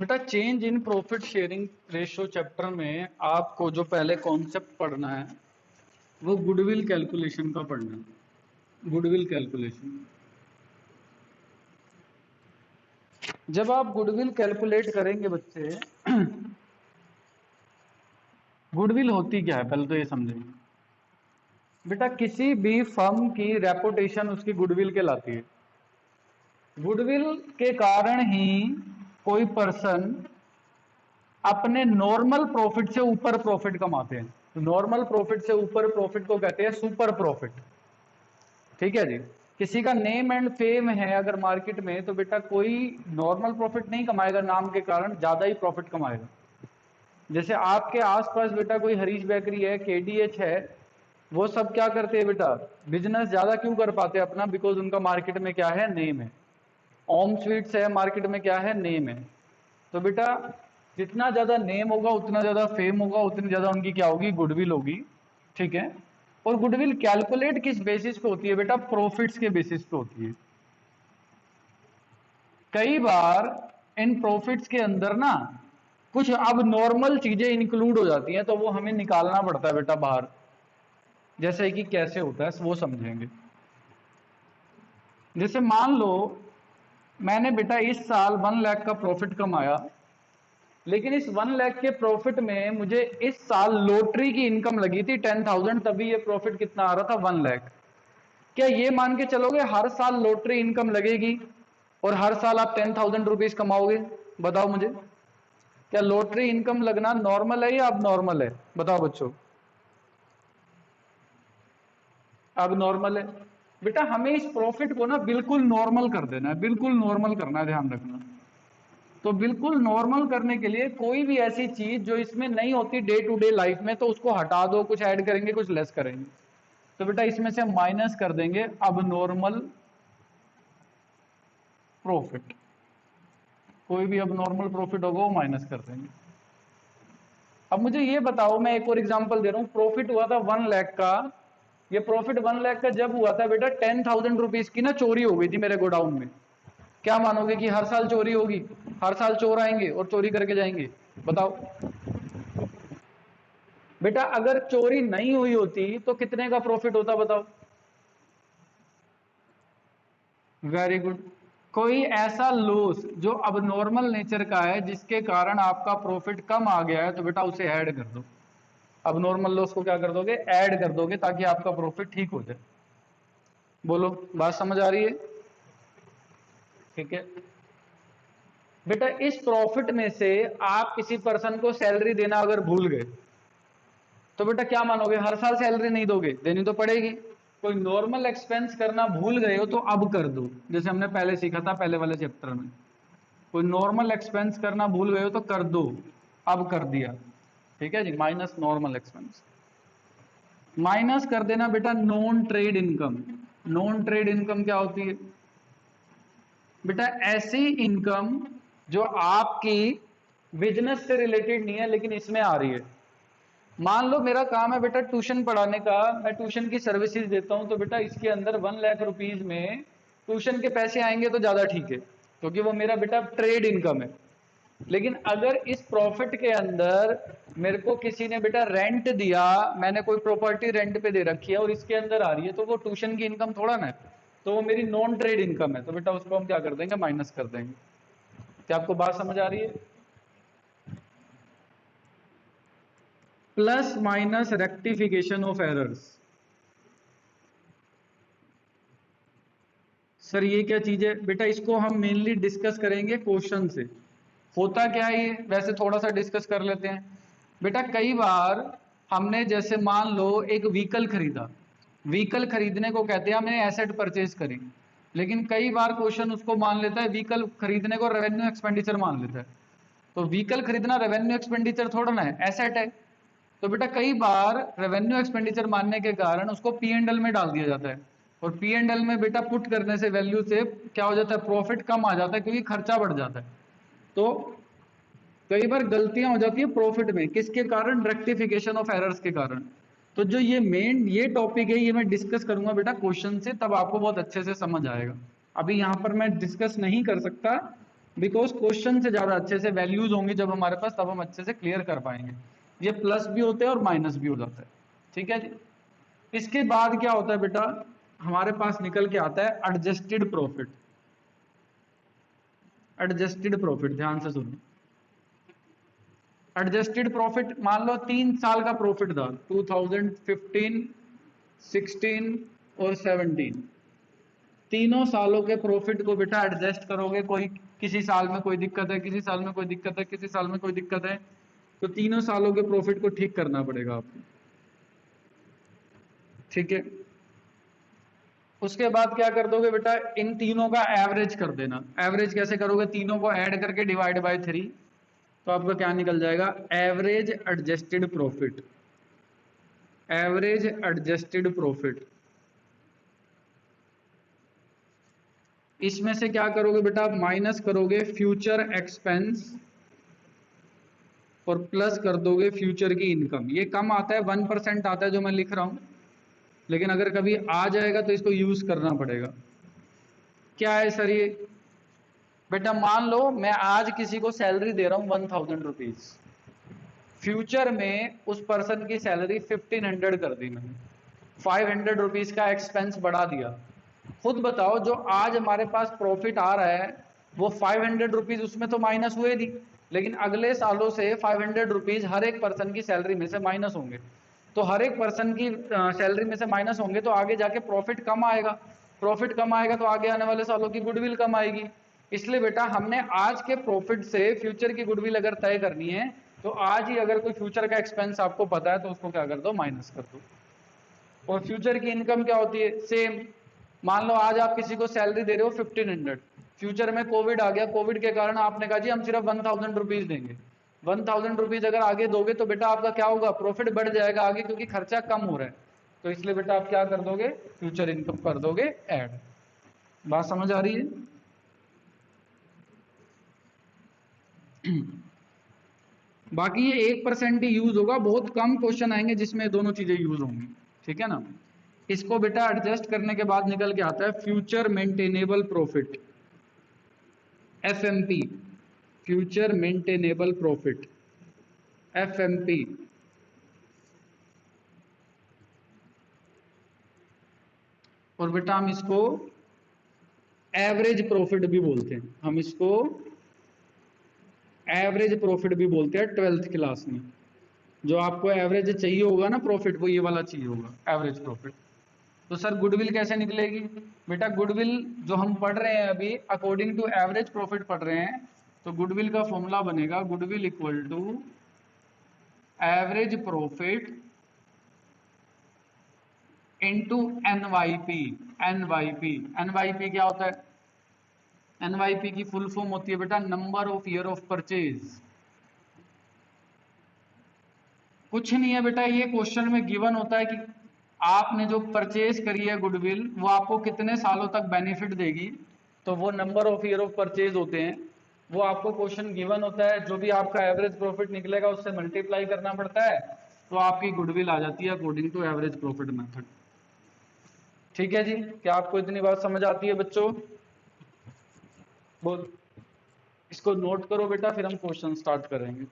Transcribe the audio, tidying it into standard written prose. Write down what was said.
बेटा change in profit sharing ratio chapter में आपको जो पहले कॉन्सेप्ट पढ़ना है वो गुडविल कैलकुलेशन का पढ़ना है। गुडविल कैलकुलेशन, जब आप गुडविल कैलकुलेट करेंगे बच्चे, गुडविल होती क्या है पहले तो ये समझेंगे। बेटा किसी भी फर्म की रेपुटेशन उसकी गुडविल कहलाती है। गुडविल के कारण ही कोई पर्सन अपने नॉर्मल प्रॉफिट से ऊपर प्रॉफिट कमाते हैं। तो नॉर्मल प्रॉफिट से ऊपर प्रॉफिट को कहते हैं सुपर प्रॉफिट। ठीक है जी। किसी का नेम एंड फेम है अगर मार्केट में, तो बेटा कोई नॉर्मल प्रॉफिट नहीं कमाएगा, नाम के कारण ज्यादा ही प्रॉफिट कमाएगा। जैसे आपके आसपास बेटा कोई हरीश बेकरी है, केडीएच है, वो सब क्या करते हैं बेटा, बिजनेस ज्यादा क्यों कर पाते हैं अपना, बिकॉज उनका मार्केट में क्या है, नेम है। ओम स्वीट्स है, मार्केट में क्या है, नेम है। तो बेटा जितना ज्यादा नेम होगा उतना ज्यादा फेम होगा, उतनी ज्यादा उनकी क्या होगी, गुडविल होगी। ठीक है। और गुडविल कैलकुलेट किस बेसिस पे होती है बेटा, प्रॉफिट्स के बेसिस पे होती है। कई बार इन प्रॉफिट्स के अंदर ना कुछ अब नॉर्मल चीजें इंक्लूड हो जाती हैं, तो वो हमें निकालना पड़ता है बेटा बाहर। जैसे कि कैसे होता है वो समझेंगे। जैसे मान लो मैंने बेटा इस साल 1 लाख का प्रॉफिट कमाया, लेकिन इस 1 लाख के प्रॉफिट में मुझे इस साल लॉटरी की इनकम लगी थी 10,000, तभी ये प्रॉफिट कितना आ रहा था, 1 लाख। क्या ये मान के चलोगे हर साल लॉटरी इनकम लगेगी और हर साल आप 10,000 रुपीज कमाओगे? बताओ मुझे, क्या लॉटरी इनकम लगना नॉर्मल है या अब नॉर्मल है? बताओ बच्चों, अब नॉर्मल है। बेटा हमें इस प्रॉफिट को ना बिल्कुल नॉर्मल कर देना है, बिल्कुल नॉर्मल करना है, ध्यान रखना। तो बिल्कुल नॉर्मल करने के लिए कोई भी ऐसी चीज जो इसमें नहीं होती डे टू डे लाइफ में, तो उसको हटा दो, कुछ ऐड करेंगे, कुछ लेस करेंगे। तो बेटा इसमें से हम माइनस कर देंगे अब नॉर्मल प्रॉफिट। कोई भी अब नॉर्मल प्रॉफिट होगा वो माइनस कर देंगे। अब मुझे ये बताओ, मैं एक और एग्जांपल दे रहा हूं। प्रॉफिट हुआ था 1 लाख का। ये प्रॉफिट 1 लाख का जब हुआ था बेटा, 10,000 रुपीज की ना चोरी हो गई थी मेरे गोडाउन में। क्या मानोगे कि हर साल चोरी होगी? हर साल चोर आएंगे और चोरी करके जाएंगे? बताओ बेटा, अगर चोरी नहीं हुई होती तो कितने का प्रॉफिट होता, बताओ। Very good. कोई ऐसा लॉस जो अब नॉर्मल नेचर का है जिसके कारण आपका प्रॉफिट कम आ गया है, तो बेटा उसे ऐड कर दो। अब नॉर्मल लॉस को क्या कर दोगे, ऐड कर दोगे, ताकि आपका प्रॉफिट ठीक हो जाए। बोलो, बात समझ आ रही है? ठीक है बेटा, इस प्रॉफिट में से आप किसी पर्सन को सैलरी देना अगर भूल गए, तो बेटा क्या मानोगे, हर साल सैलरी नहीं दोगे, देनी तो पड़ेगी। कोई नॉर्मल एक्सपेंस करना भूल गए हो तो अब कर दो, जैसे हमने पहले सीखा था पहले वाले चैप्टर में। कोई नॉर्मल एक्सपेंस करना भूल गए हो तो कर दो, अब कर दिया। ठीक है जी, माइनस नॉर्मल एक्सपेंस। माइनस कर देना बेटा non trade income. Non trade income क्या होती है बेटा? ऐसी इनकम जो आपकी बिजनेस से रिलेटेड नहीं है लेकिन इसमें आ रही है। मान लो मेरा काम है बेटा ट्यूशन पढ़ाने का, मैं ट्यूशन की सर्विसेज देता हूं, तो बेटा इसके अंदर 1 लाख रुपीज में ट्यूशन के पैसे आएंगे तो ज्यादा ठीक है, क्योंकि वो मेरा बेटा ट्रेड इनकम है। लेकिन अगर इस प्रॉफिट के अंदर मेरे को किसी ने बेटा रेंट दिया, मैंने कोई प्रॉपर्टी रेंट पे दे रखी है और इसके अंदर आ रही है, तो वो ट्यूशन की इनकम थोड़ा ना है, तो वो मेरी नॉन ट्रेड इनकम है, तो बेटा उसको हम क्या कर देंगे, माइनस कर देंगे। क्या आपको बात समझ आ रही है? Plus minus rectification of errors. Sir ये क्या चीज है बेटा? इसको हम मेनली डिस्कस करेंगे क्वेश्चन से। होता क्या है ये, वैसे थोड़ा सा डिस्कस कर लेते हैं। बेटा कई बार हमने जैसे मान लो एक व्हीकल खरीदा, व्हीकल खरीदने को कहते हैं हमने एसेट परचेज करी, लेकिन कई बार क्वेश्चन उसको मान लेता है, व्हीकल खरीदने को रेवेन्यू एक्सपेंडिचर मान लेता है। तो व्हीकल खरीदना रेवेन्यू एक्सपेंडिचर थोड़ा ना है, एसेट है। तो बेटा कई बार रेवेन्यू एक्सपेंडिचर मानने के कारण उसको पी एंड एल में डाल दिया जाता है, और पी एंड एल में बेटा पुट करने से वैल्यू से क्या हो जाता है, प्रॉफिट कम आ जाता है, क्योंकि खर्चा बढ़ जाता है। तो कई बार गलतियां हो जाती है प्रॉफिट में, किसके कारण, रेक्टिफिकेशन ऑफ एरर्स के कारण। तो जो ये मेन ये टॉपिक है, ये मैं डिस्कस करूंगा बेटा क्वेश्चन से, तब आपको बहुत अच्छे से समझ आएगा। अभी यहां पर मैं डिस्कस नहीं कर सकता, बिकॉज क्वेश्चन से ज्यादा अच्छे से वैल्यूज होंगी जब हमारे पास, तब हम अच्छे से क्लियर कर पाएंगे। ये प्लस भी होते हैं और माइनस भी हो जाता है। ठीक है जी। इसके बाद क्या होता है बेटा, हमारे पास निकल के आता है एडजस्टेड प्रॉफिट। एडजस्टेड प्रॉफिट, ध्यान से सुनो। एडजस्टेड प्रॉफिट, मान लो 3 साल का प्रॉफिट था, 2015, 16 और 17। तीनों सालों के प्रॉफिट को बेटा एडजस्ट करोगे। कोई किसी साल में कोई दिक्कत है, किसी साल में कोई दिक्कत है, किसी साल में कोई दिक्कत है, तो तीनों सालों के प्रॉफिट को ठीक करना पड़ेगा आपको। ठीक है। उसके बाद क्या कर दोगे बेटा, इन तीनों का एवरेज कर देना। एवरेज कैसे करोगे, तीनों को ऐड करके डिवाइड बाय 3, तो आपका क्या निकल जाएगा, average adjusted profit. Average adjusted profit. इसमें से क्या करोगे बेटा, आप माइनस करोगे फ्यूचर एक्सपेंस और प्लस कर दोगे फ्यूचर की इनकम। ये कम आता है, 1% आता है जो मैं लिख रहा हूं, लेकिन अगर कभी आ जाएगा तो इसको यूज करना पड़ेगा। क्या है सर ये, बेटा मान लो मैं आज किसी को सैलरी दे रहा हूं 1000 रुपीज, फ्यूचर में उस पर्सन की सैलरी 1500 कर दी मैंने, 500 रुपीज का एक्सपेंस बढ़ा दिया। खुद बताओ, जो आज हमारे पास प्रॉफिट आ रहा है वो 500 रुपीज उसमें तो माइनस हुए नहीं, लेकिन अगले सालों से 500 रुपीज हर एक पर्सन की सैलरी में से माइनस होंगे। तो हर एक पर्सन की सैलरी में से माइनस होंगे तो आगे जाके प्रॉफिट कम आएगा। प्रॉफिट कम आएगा तो आगे आने वाले सालों की गुडविल कम आएगी। इसलिए बेटा हमने आज के प्रॉफिट से फ्यूचर की गुडविल अगर तय करनी है, तो आज ही अगर कोई फ्यूचर का एक्सपेंस आपको पता है तो उसको क्या कर दो, माइनस कर दो। और फ्यूचर की इनकम क्या होती है, सेम। मान लो आज आप किसी को सैलरी दे रहे हो 1500, फ्यूचर में कोविड आ गया, कोविड के कारण आपने कहा जी हम सिर्फ 1000 रुपीज देंगे। 1000 रुपीज अगर आगे दोगे तो बेटा आपका क्या होगा, प्रॉफिट बढ़ जाएगा आगे, क्योंकि खर्चा कम हो रहा है। तो इसलिए बेटा आप क्या कर दोगे, फ्यूचर इनकम कर दोगे ऐड। बात समझ आ रही है? बाकी ये 1% ही यूज होगा, बहुत कम क्वेश्चन आएंगे जिसमें दोनों चीजें यूज होंगी। ठीक है ना। इसको बेटा एडजस्ट करने के बाद निकल के आता है future maintainable profit, FMP. Future maintainable profit, FMP. और बेटा हम इसको एवरेज प्रॉफिट भी बोलते हैं, हम इसको एवरेज प्रॉफिट भी बोलते हैं 12th क्लास में। जो आपको एवरेज चाहिए होगा ना प्रॉफिट, वो ये वाला चाहिए होगा, एवरेज प्रॉफिट। तो सर गुडविल कैसे निकलेगी, बेटा गुडविल जो हम पढ़ रहे हैं अभी अकॉर्डिंग टू एवरेज प्रॉफिट पढ़ रहे हैं, तो गुडविल का फॉर्मूला बनेगा goodwill equal to average profit into NYP. NYP, NYP क्या होता है, एनवाईपी की फुल फॉर्म होती है बेटा number of year of purchase. कुछ नहीं है बेटा, ये क्वेश्चन में गिवन होता है कि आपने जो परचेज करी है गुडविल, वो आपको कितने सालों तक बेनिफिट देगी, तो वो number of year of purchase होते हैं। वो आपको क्वेश्चन गिवन होता है, जो भी आपका एवरेज प्रॉफिट निकलेगा उससे मल्टीप्लाई करना पड़ता है, तो आपकी गुडविल आ जाती है according to average profit method. ठीक है जी, क्या आपको इतनी बात समझ आती है बच्चों? बोल, इसको नोट करो बेटा, फिर हम क्वेश्चन स्टार्ट करेंगे।